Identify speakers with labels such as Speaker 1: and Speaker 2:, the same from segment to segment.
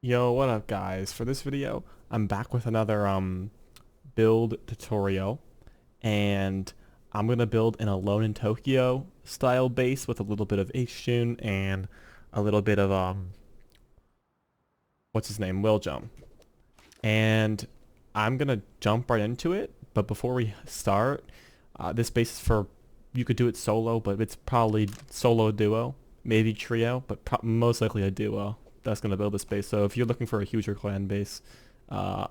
Speaker 1: Yo, what up guys? For this video, I'm back with another build tutorial, and I'm gonna build an Alone in Tokyo style base with a little bit of H-Tune and a little bit of what's his name? Will Jump. And I'm gonna jump right into it, but before we start, this base is for, you could do it solo, but it's probably solo duo, maybe trio, but most likely a duo that's going to build this base. So if you're looking for a huger clan base, I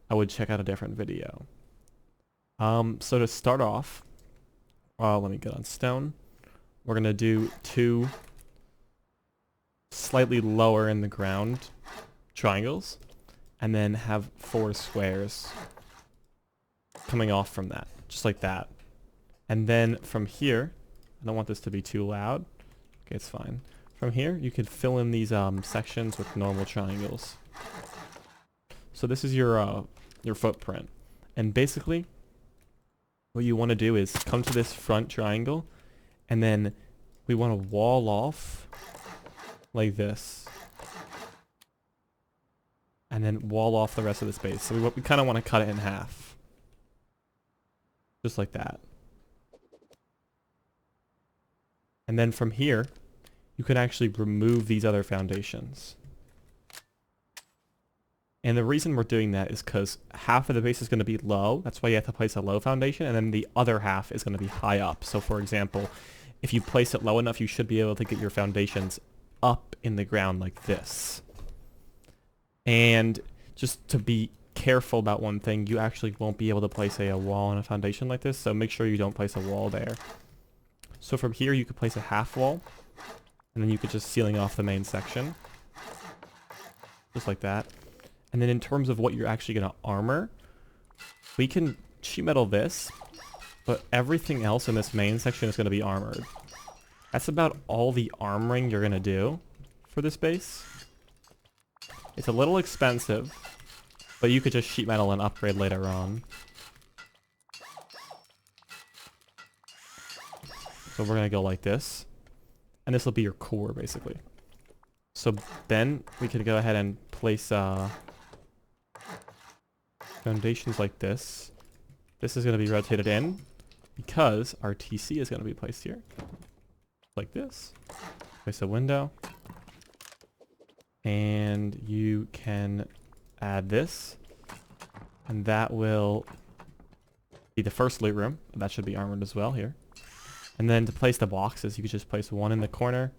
Speaker 1: would check out a different video. So to start off, let me get on stone. We're going to do 2 slightly lower in the ground triangles, and then have 4 squares coming off from that, just like that. And then from here, I don't want this to be too loud. Okay, it's fine. From here, you could fill in these sections with normal triangles. So this is your footprint. And basically, what you want to do is come to this front triangle, and then we want to wall off like this. And then wall off the rest of the space. So we kind of want to cut it in half. Just like that. And then from here, you can actually remove these other foundations. And the reason we're doing that is because half of the base is going to be low. That's why you have to place a low foundation. And then the other half is going to be high up. So for example, if you place it low enough, you should be able to get your foundations up in the ground like this. And just to be careful about one thing, you actually won't be able to place a wall and a foundation like this. So make sure you don't place a wall there. So from here, you could place a half wall. And then you could just ceiling off the main section. Just like that. And then in terms of what you're actually going to armor, we can sheet metal this, but everything else in this main section is going to be armored. That's about all the armoring you're going to do for this base. It's a little expensive, but you could just sheet metal and upgrade later on. So we're going to go like this. And this will be your core, basically. So then we can go ahead and place foundations like this. This is going to be rotated in because our TC is going to be placed here. Like this. Place a window. And you can add this. And that will be the first loot room. That should be armored as well here. And then to place the boxes, you could just place one in the corner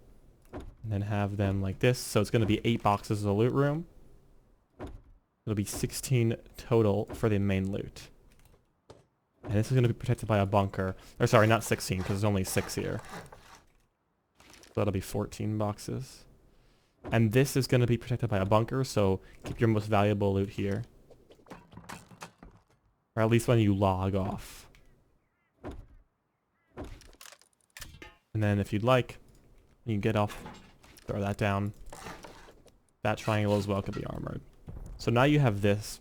Speaker 1: and then have them like this. So it's going to be 8 boxes of the loot room. It'll be 16 total for the main loot. And this is going to be protected by a bunker. Or sorry, not 16 because there's only 6 here. So that'll be 14 boxes. And this is going to be protected by a bunker, so keep your most valuable loot here. Or at least when you log off. And then if you'd like, you can get off, throw that down. That triangle as well could be armored. So now you have this,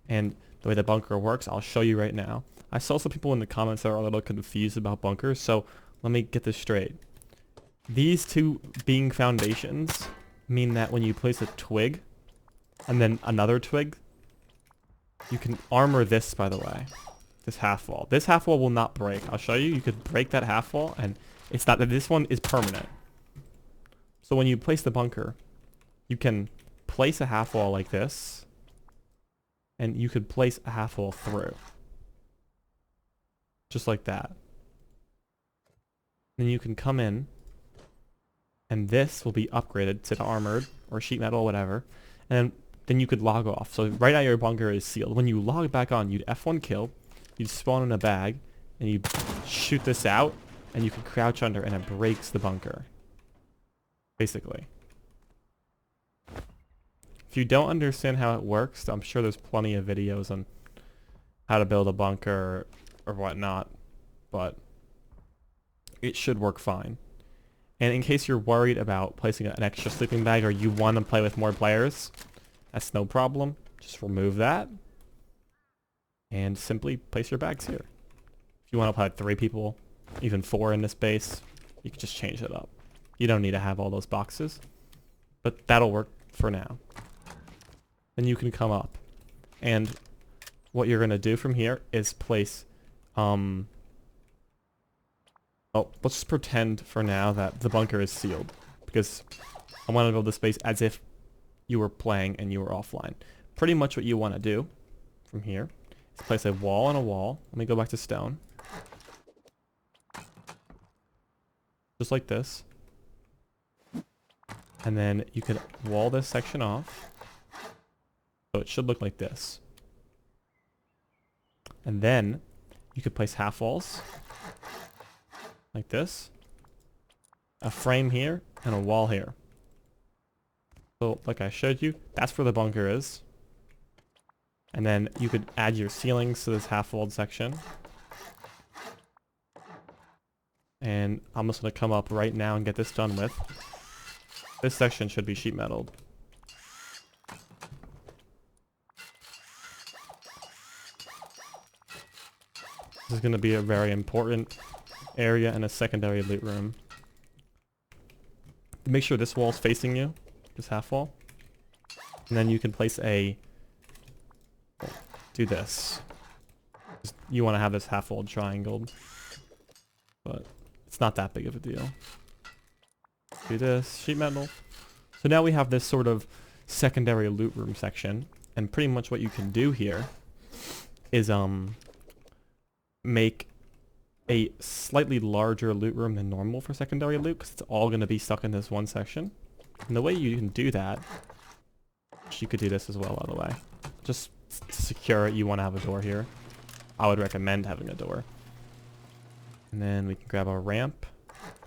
Speaker 1: and the way the bunker works, I'll show you right now. I saw some people in the comments that are a little confused about bunkers, so let me get this straight. These 2 being foundations mean that when you place a twig, and then another twig, you can armor this, by the way. This half wall. This half wall will not break. I'll show you. You could break that half wall, and it's not that this one is permanent. So when you place the bunker, you can place a half wall like this, and you could place a half wall through. Just like that. Then you can come in, and this will be upgraded to the armored, or sheet metal, whatever, and then you could log off. So right now your bunker is sealed. When you log back on, you'd F1 kill, you'd spawn in a bag, and you shoot this out, and you can crouch under, and it breaks the bunker. Basically. If you don't understand how it works, I'm sure there's plenty of videos on how to build a bunker or whatnot, but it should work fine. And in case you're worried about placing an extra sleeping bag or you want to play with more players, that's no problem. Just remove that and simply place your bags here. If you want to play 3 people, even 4 in this base, you can just change it up. You don't need to have all those boxes, but that'll work for now. then you can come up. And what you're going to do from here is place, oh, let's just pretend for now that the bunker is sealed, because I want to build this space as if you were playing and you were offline. Pretty much what you want to do from here is place a wall and a wall. Let me go back to stone. Just like this. And then you could wall this section off. So it should look like this. And then you could place half walls. Like this. A frame here and a wall here. So like I showed you, that's where the bunker is. And then you could add your ceilings to this half-walled section. And I'm just going to come up right now and get this done with. This section should be sheet metaled. This is going to be a very important area and a secondary loot room. Make sure this wall's facing you, this half wall. And then you can place a... do this. You want to have this half-walled triangle. But it's not that big of a deal. Do this, sheet metal. So now we have this sort of secondary loot room section. And pretty much what you can do here is make a slightly larger loot room than normal for secondary loot, because it's all going to be stuck in this one section. And the way you can do that, you could do this as well, by the way. Just to secure it, you want to have a door here. I would recommend having a door. And then we can grab our ramp,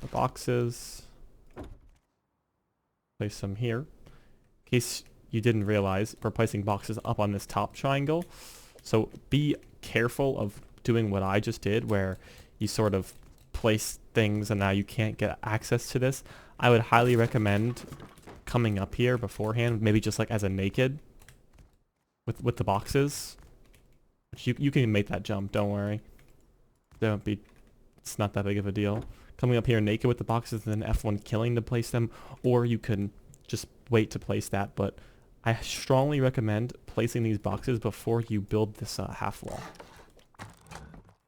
Speaker 1: the boxes, place some here. In case you didn't realize, we're placing boxes up on this top triangle. So be careful of doing what I just did, where you sort of place things and now you can't get access to this. I would highly recommend coming up here beforehand, maybe just like as a naked with the boxes. Which you can make that jump, don't worry. It's not that big of a deal. Coming up here naked with the boxes and then F1 killing to place them, or you can just wait to place that, but I strongly recommend placing these boxes before you build this half wall.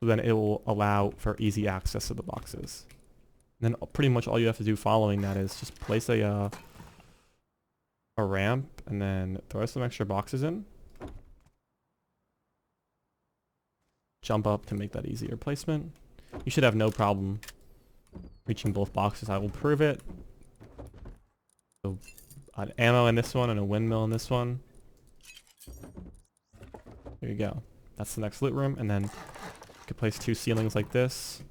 Speaker 1: So then it will allow for easy access to the boxes. And then pretty much all you have to do following that is just place a ramp and then throw some extra boxes in. Jump up to make that easier placement. You should have no problem reaching both boxes. I will prove it. So, an ammo in this one and a windmill in this one. There you go. That's the next loot room. And then you can place two ceilings like this.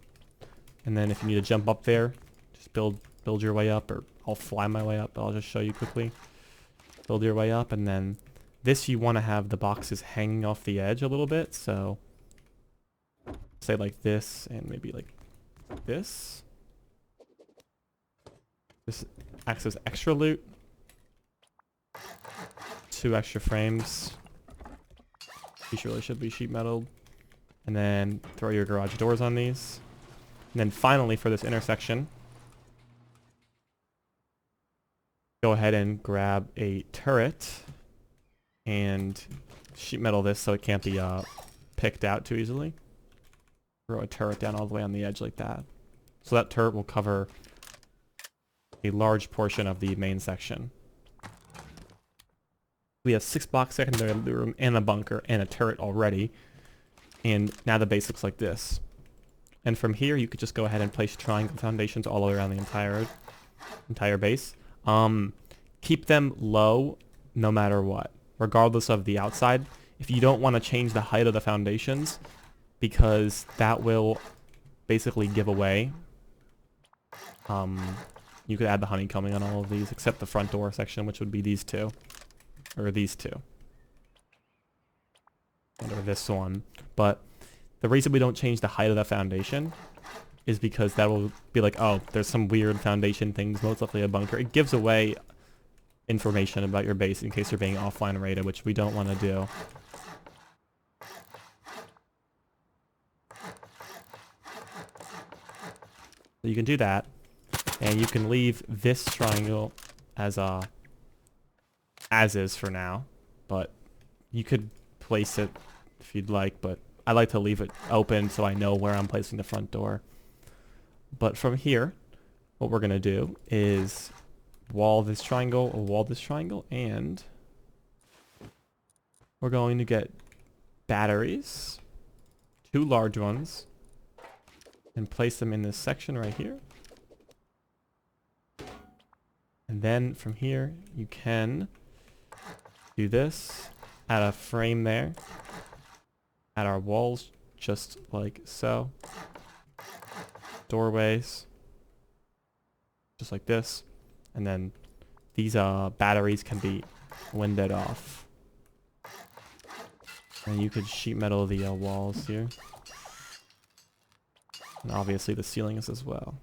Speaker 1: And then if you need to jump up there, just build your way up, or I'll fly my way up. I'll just show you quickly. Build your way up, and then this you want to have the boxes hanging off the edge a little bit. So say like this, and maybe like this. This acts as extra loot. 2 extra frames. These really should be sheet metaled. And then throw your garage doors on these. And then finally for this intersection, go ahead and grab a turret and sheet metal this so it can't be picked out too easily. Throw a turret down all the way on the edge like that. So that turret will cover a large portion of the main section. We have 6 box secondary loot room and a bunker and a turret already. And now the base looks like this. And from here you could just go ahead and place triangle foundations all around the entire base. Keep them low no matter what, regardless of the outside. If you don't want to change the height of the foundations, because that will basically give away. You could add the honeycombing on all of these except the front door section, which would be these two. Or these two. Or this one. But the reason we don't change the height of the foundation is because that will be like, oh, there's some weird foundation things, most likely a bunker. It gives away information about your base in case you're being offline raided, which we don't want to do. So you can do that, and you can leave this triangle as is for now. but you could place it if you'd like, but I like to leave it open so I know where I'm placing the front door. But from here, what we're going to do is wall this triangle, and we're going to get batteries, 2 large ones, and place them in this section right here. And then from here, you can do this, add a frame there, add our walls just like so, doorways, just like this, and then these batteries can be windowed off. And you could sheet metal the walls here. And obviously the ceilings as well.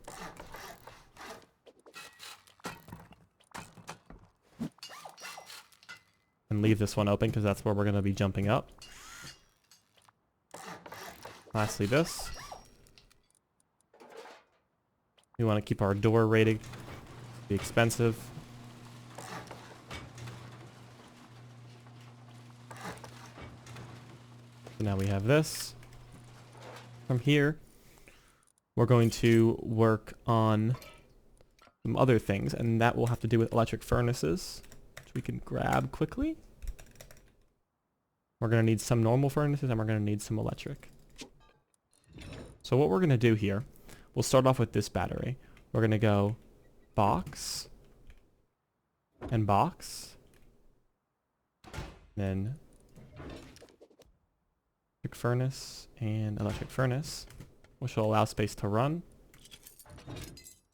Speaker 1: And leave this one open because that's where we're going to be jumping up. Lastly, this. We want to keep our door rating. Be expensive. So now we have this. From here, we're going to work on some other things, and that will have to do with electric furnaces, which we can grab quickly. We're going to need some normal furnaces, and we're going to need some electric. So what we're going to do here, we'll start off with this battery. We're going to go box and box, then electric furnace and electric furnace, which will allow space to run.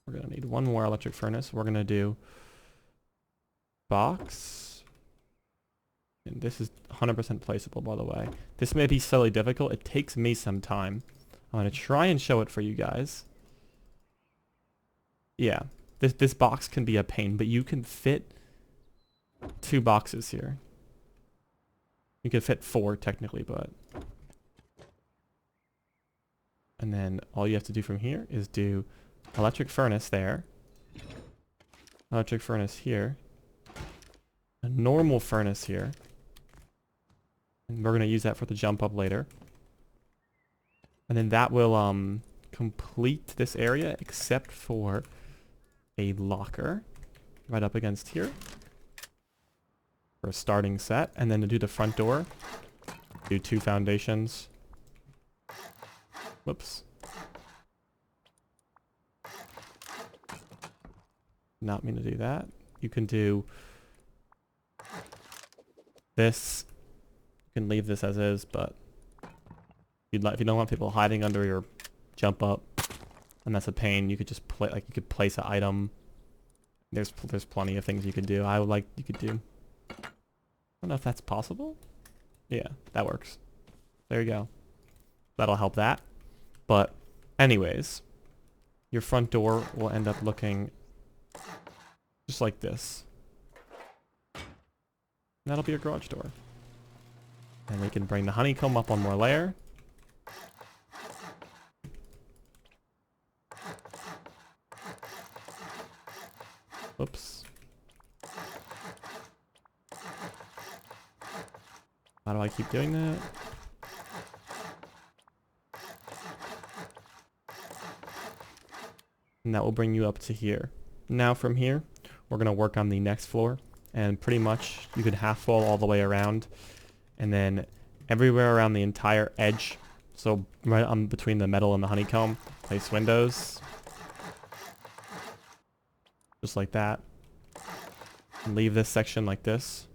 Speaker 1: We're going to need one more electric furnace. We're going to do box. And this is 100% placeable, by the way. This may be slightly difficult. It takes me some time. I'm going to try and show it for you guys. Yeah, this box can be a pain, but you can fit 2 boxes here. You can fit 4 technically, but... And then all you have to do from here is do electric furnace there, electric furnace here, a normal furnace here, and we're going to use that for the jump up later. And then that will complete this area except for a locker right up against here for a starting set. And then to do the front door, do 2 foundations. Whoops. Not mean to do that. You can do this. You can leave this as is, but if you don't want people hiding under your jump up, and that's a pain, you could just you could place an item. There's plenty of things you could do. You could do. I don't know if that's possible. Yeah, that works. There you go. That'll help that. But anyways, your front door will end up looking just like this. That'll be your garage door. And we can bring the honeycomb up one more layer. Oops. How do I keep doing that? And that will bring you up to here. Now from here, we're going to work on the next floor. And pretty much you could half wall all the way around. And then everywhere around the entire edge, so right on between the metal and the honeycomb, place windows. Just like that. And leave this section like this.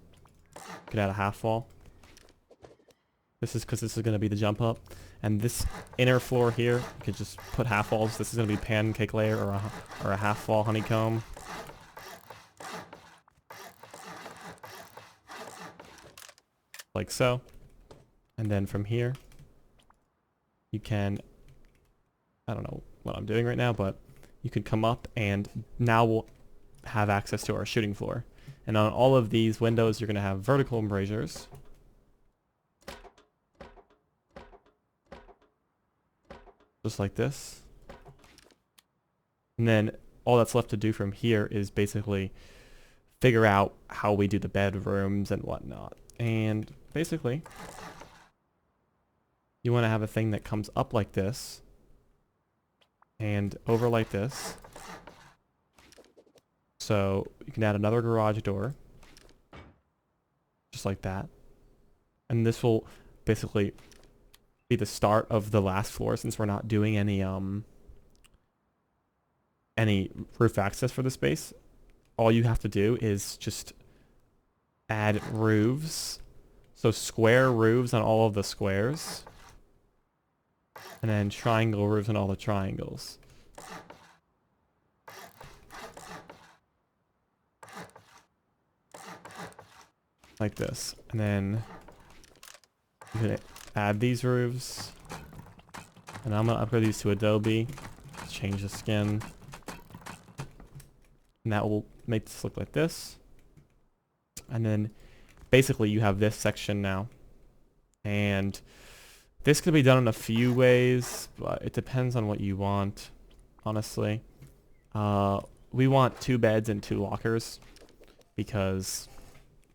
Speaker 1: You could add a half wall. This is because this is going to be the jump up. And this inner floor here, you could just put half walls. This is going to be pancake layer or a half wall honeycomb. Like so. And then from here, you can, I don't know what I'm doing right now, but you can come up and now we'll have access to our shooting floor. And on all of these windows, you're going to have vertical embrasures. Just like this. And then all that's left to do from here is basically figure out how we do the bedrooms and whatnot. And basically, you want to have a thing that comes up like this and over like this. So you can add another garage door, just like that. And this will basically be the start of the last floor, since we're not doing any roof access for the space. All you have to do is just add roofs. So square roofs on all of the squares. And then triangle roofs on all the triangles. Like this. And then you can add these roofs. And I'm going to upgrade these to Adobe. Change the skin. And that will make this look like this. And then basically you have this section now. And this could be done in a few ways, but it depends on what you want, honestly. We want 2 beds and 2 lockers because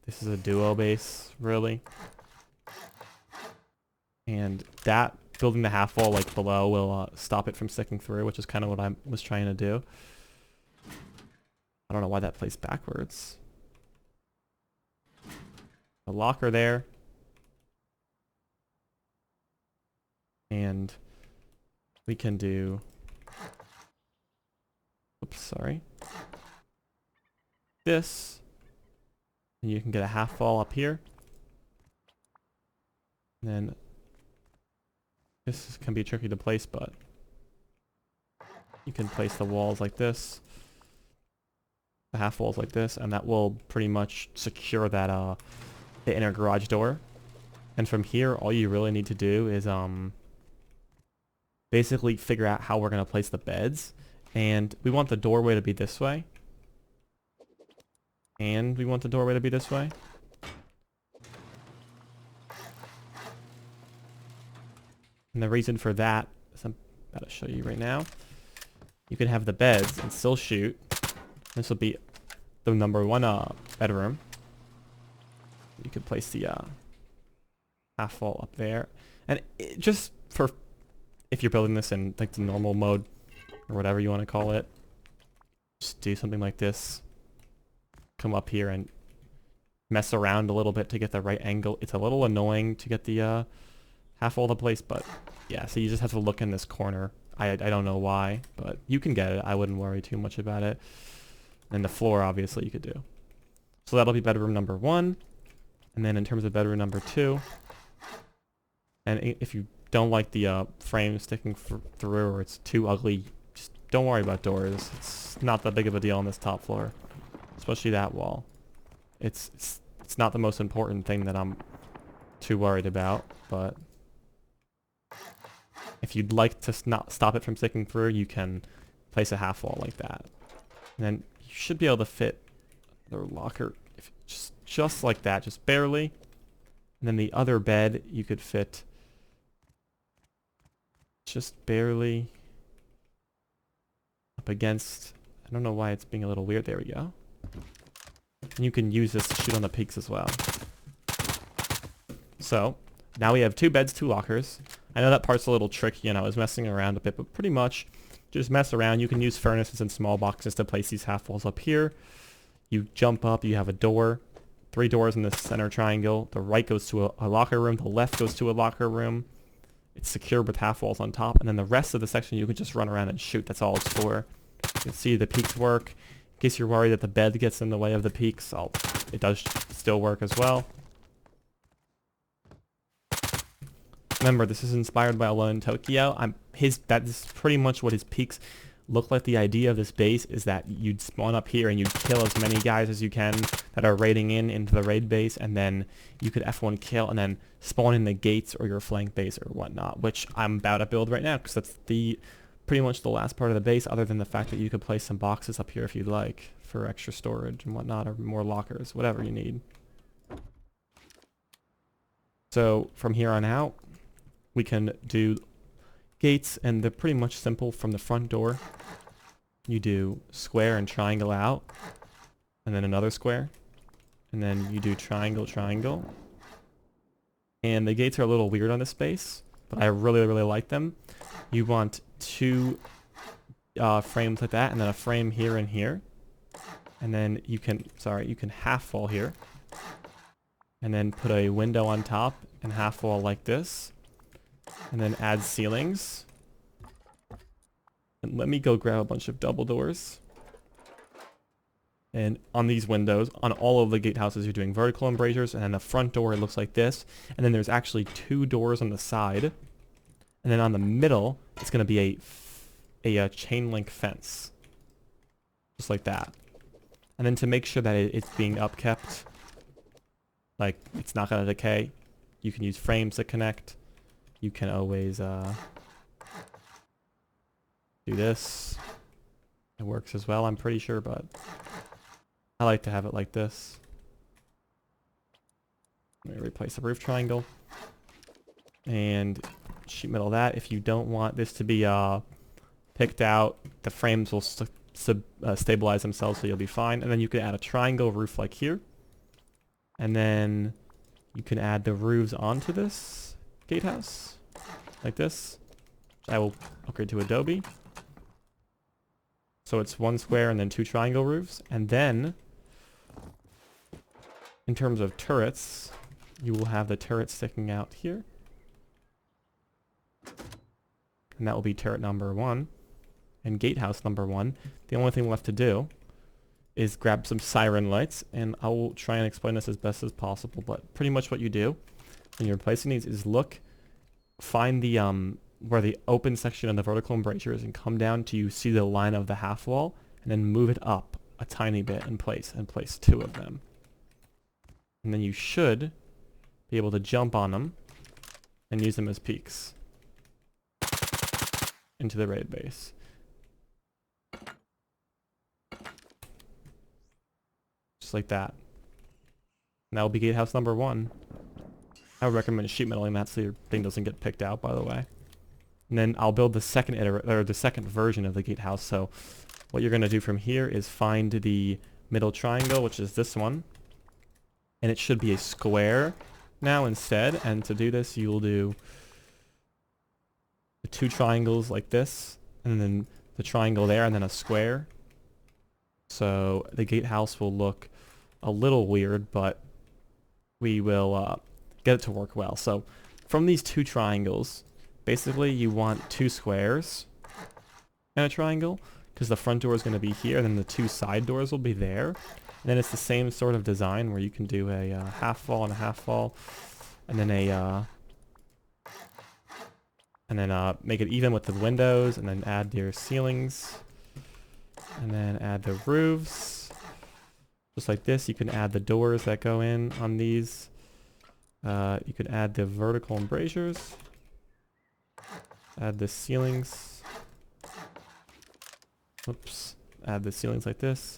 Speaker 1: this is a duo base, really. And that, building the half wall like below, will stop it from sticking through, which is kind of what I was trying to do. I don't know why that plays backwards. A locker there. And we can do... Oops, sorry. This. And you can get a half wall up here. And then this can be tricky to place, but you can place the walls like this. The half walls like this, and that will pretty much secure that the inner garage door. And from here, all you really need to do is basically figure out how we're going to place the beds. And we want the doorway to be this way. And we want the doorway to be this way. And the reason for that is I'm about to show you right now. You can have the beds and still shoot. This will be the number 1 bedroom. You could place the half wall up there. And just for if you're building this in like the normal mode or whatever you want to call it, just do something like this. Come up here and mess around a little bit to get the right angle. It's a little annoying to get the half wall to place, but yeah, so you just have to look in this corner. I don't know why, but you can get it. I wouldn't worry too much about it. And the floor, obviously, you could do. So that'll be bedroom number 1. And then in terms of bedroom number 2, and if you don't like the frame sticking through or it's too ugly, just don't worry about doors. It's not that big of a deal on this top floor, especially that wall. It's not the most important thing that I'm too worried about, but if you'd like to not stop it from sticking through, you can place a half wall like that. And then you should be able to fit the locker just like that, just barely. And then the other bed you could fit just barely up against. I don't know why it's being a little weird. There we go. And you can use this to shoot on the peaks as well. So now we have 2 beds, 2 lockers. I know that part's a little tricky and I was messing around a bit, but pretty much just mess around. You can use furnaces and small boxes to place these half walls up here. You jump up, you have a door, 3 doors in the center triangle. The right goes to a locker room, the left goes to a locker room. It's secured with half walls on top, and then the rest of the section you can just run around and shoot. That's all it's for. You can see the peaks work. In case you're worried that the bed gets in the way of the peaks, it does still work as well. Remember, this is inspired by aloneintokyo. That is pretty much what his peaks look like. The idea of this base is that you'd spawn up here and you'd kill as many guys as you can that are raiding into the raid base, and then you could F1 kill and then spawn in the gates or your flank base or whatnot, which I'm about to build right now because that's pretty much the last part of the base, other than the fact that you could place some boxes up here if you'd like for extra storage and whatnot, or more lockers, whatever you need. So from here on out, we can do gates, and they're pretty much simple. From the front door, you do square and triangle out, and then another square, and then you do triangle, triangle, And the gates are a little weird on this base, but I really, really like them. You want two frames like that, and then a frame here and here. And then you can half wall here. And then put a window on top and half wall like this. And then add ceilings. And let me go grab a bunch of double doors. And on these windows, on all of the gatehouses, you're doing vertical embrasures. And then the front door, it looks like this. And then there's actually two doors on the side. And then on the middle, it's going to be a chain link fence. Just like that. And then to make sure that it's being upkept, like it's not going to decay, you can use frames to connect. You can always do this. It works as well, I'm pretty sure, but I like to have it like this. Let me replace the roof triangle. And sheet metal that. If you don't want this to be picked out, the frames will stabilize themselves, so you'll be fine. And then you can add a triangle roof like here. And then you can add the roofs onto this gatehouse, like this. I will upgrade to Adobe. So it's one square and then two triangle roofs. And then, in terms of turrets, you will have the turret sticking out here. And that will be turret number 1. And gatehouse number 1. The only thing left to do is grab some siren lights, and I will try and explain this as best as possible, but pretty much what you do when you're replacing these is find the where the open section of the vertical embrasure is and come down to you see the line of the half wall, and then move it up a tiny bit and place two of them. And then you should be able to jump on them and use them as peaks into the raid base. Like that. And that will be gatehouse number 1. I would recommend sheet metaling that so your thing doesn't get picked out, by the way. And then I'll build the second version of the gatehouse. So what you're going to do from here is find the middle triangle, which is this one. And it should be a square now instead. And to do this, you will do the two triangles like this, and then the triangle there, and then a square. So the gatehouse will look a little weird, but we will get it to work well. So from these two triangles, basically you want two squares and a triangle, because the front door is going to be here, and then the two side doors will be there. And then it's the same sort of design where you can do a half wall and a half wall, and then make it even with the windows, and then add your ceilings, and then add the roofs. Just like this. You can add the doors that go in on these. You can add the vertical embrasures. Add the ceilings. Oops. Add the ceilings like this.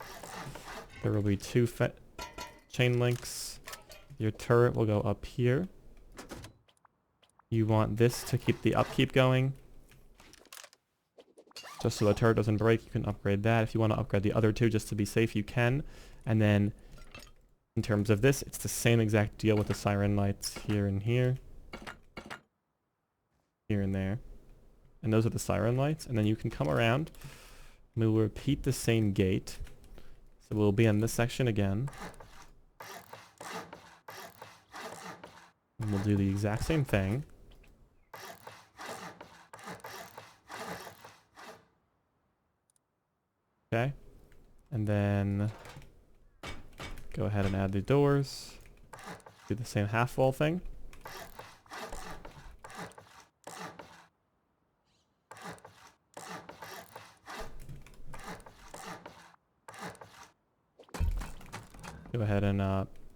Speaker 1: There will be two chain links. Your turret will go up here. You want this to keep the upkeep going. Just so the turret doesn't break, you can upgrade that. If you want to upgrade the other two just to be safe, you can. And then, in terms of this, it's the same exact deal with the siren lights here and here. Here and there. And those are the siren lights. And then you can come around. And we'll repeat the same gate. So we'll be in this section again. And we'll do the exact same thing. Okay. And then go ahead and add the doors. Do the same half wall thing. Go ahead and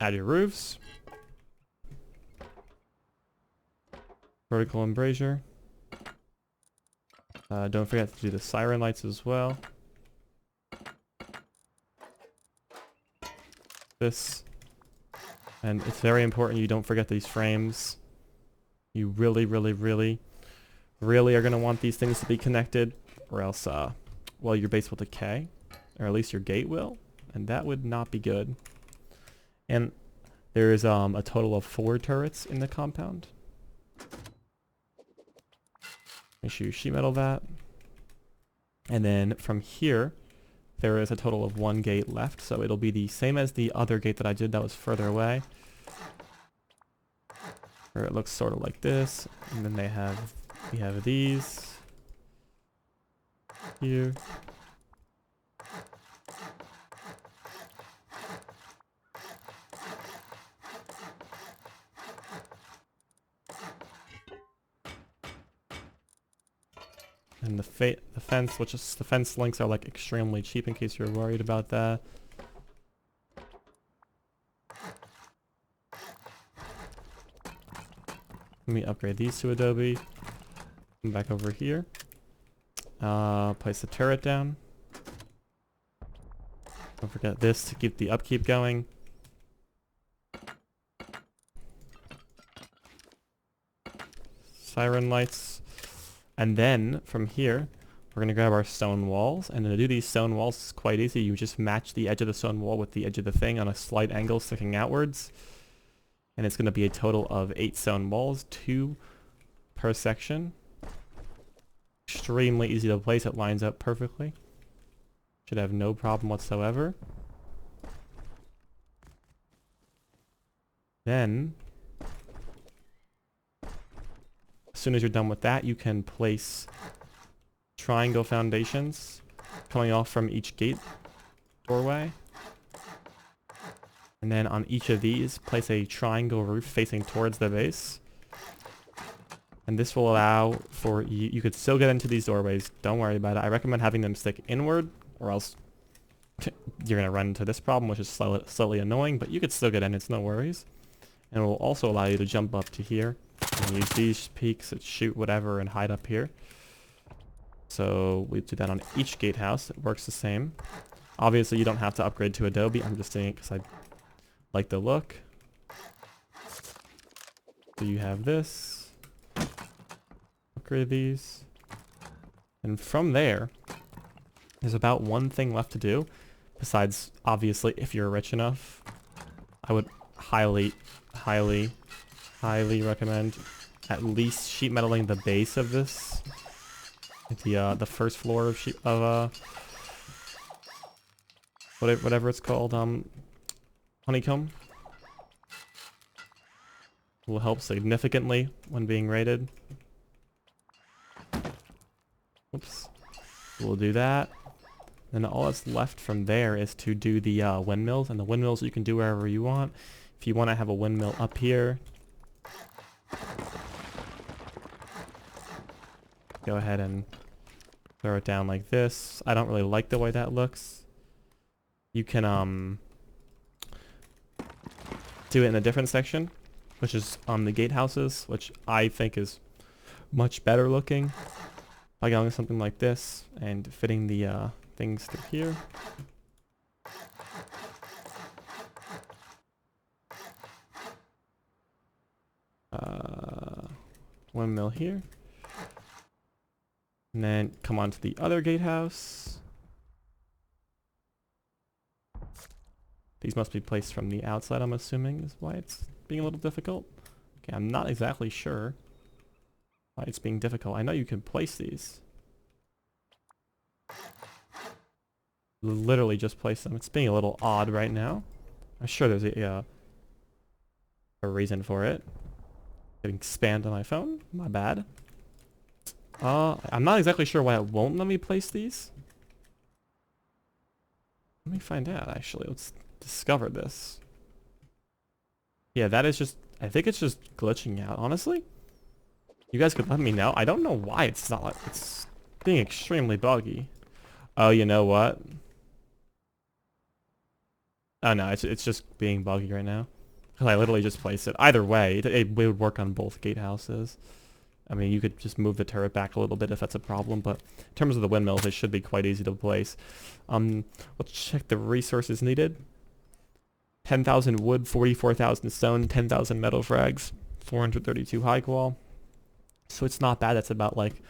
Speaker 1: add your roofs. Vertical embrasure. Don't forget to do the siren lights as well. This. And it's very important you don't forget these frames. You really are going to want these things to be connected, or else, well, your base will decay, or at least your gate will, and that would not be good. And There's a total of 4 turrets in the compound. Make sure you sheet metal that. And then from here, there is a total of 1 gate left, so it'll be the same as the other gate that I did that was further away. Where it looks sort of like this, and then we have these here. And the fence, which is the fence links are like extremely cheap in case you're worried about that. Let me upgrade these to Adobe. Come back over here. Place the turret down. Don't forget this to keep the upkeep going. Siren lights. And then from here, we're going to grab our stone walls. And to do these stone walls is quite easy. You just match the edge of the stone wall with the edge of the thing on a slight angle sticking outwards. And it's going to be a total of 8 stone walls, 2 per section. Extremely easy to place. It lines up perfectly. Should have no problem whatsoever. Then, as soon as you're done with that, you can place triangle foundations coming off from each gate doorway. And then on each of these, place a triangle roof facing towards the base. And this will allow for you could still get into these doorways. Don't worry about it. I recommend having them stick inward, or else you're going to run into this problem, which is slightly annoying, but you could still get in. It's no worries. And it will also allow you to jump up to here and use these peaks to shoot whatever and hide up here. So we do that on each gatehouse. It works the same. Obviously, you don't have to upgrade to Adobe. I'm just saying it because I like the look. So you have this. Upgrade these. And from there, there's about one thing left to do. Besides, obviously, if you're rich enough, I would highly recommend at least sheet metaling the base of this. The first floor of whatever it's called, honeycomb. Will help significantly when being raided. Oops. We'll do that. Then all that's left from there is to do the windmills, and the windmills you can do wherever you want. If you want to have a windmill up here, go ahead and throw it down like this. I don't really like the way that looks. You can do it in a different section, which is on the gatehouses, which I think is much better looking. By going something like this and fitting the things through here. Windmill here. And then come on to the other gatehouse. These must be placed from the outside, I'm assuming, is why it's being a little difficult. Okay, I'm not exactly sure why it's being difficult. I know you can place these. Literally just place them. It's being a little odd right now. I'm sure there's a reason for it. Getting spammed on my phone. My bad. I'm not exactly sure why it won't let me place these. Let me find out, actually. Let's discover this. Yeah, that is just... I think it's just glitching out, honestly. You guys could let me know. I don't know why it's not... It's being extremely buggy. Oh, you know what? Oh no, it's just being buggy right now. Because I literally just placed it. Either way, it would work on both gatehouses. I mean, you could just move the turret back a little bit if that's a problem, but in terms of the windmills, it should be quite easy to place. Let's check the resources needed. 10,000 wood, 44,000 stone, 10,000 metal frags, 432 high qual. So it's not bad. That's about like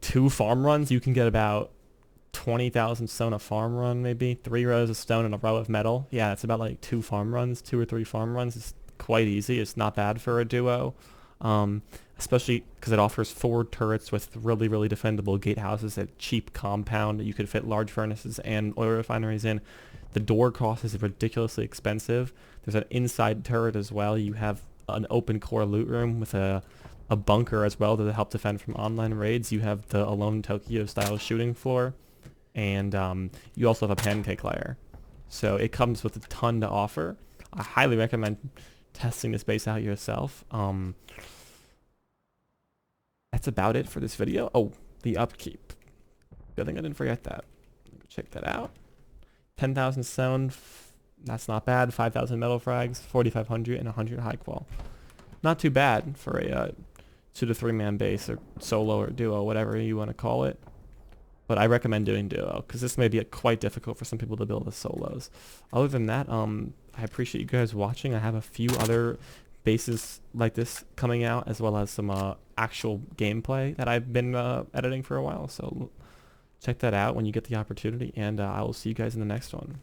Speaker 1: 2 farm runs. You can get about 20,000 stone a farm run, maybe 3 rows of stone and a row of metal. Yeah, it's about like 2 or 3 farm runs. It's quite easy. It's not bad for a duo, um, especially because it offers 4 turrets with really defendable gatehouses at cheap compound. You could fit large furnaces and oil refineries in. The door cost is ridiculously expensive. There's an inside turret as well. You have an open core loot room with a bunker as well to help defend from online raids. You have the Alone in Tokyo style shooting floor, and you also have a pancake layer. So it comes with a ton to offer. I highly recommend testing this base out yourself. That's about it for this video. Oh, the upkeep. Good thing I didn't forget that. Check that out. 10,000 stone. That's not bad. 5,000 metal frags, 4,500, and 100 high qual. Not too bad for a 2 to 3 man base or solo or duo, whatever you want to call it. But I recommend doing duo because this may be quite difficult for some people to build as solos. Other than that, I appreciate you guys watching. I have a few other bases like this coming out, as well as some actual gameplay that I've been editing for a while. So check that out when you get the opportunity, and I will see you guys in the next one.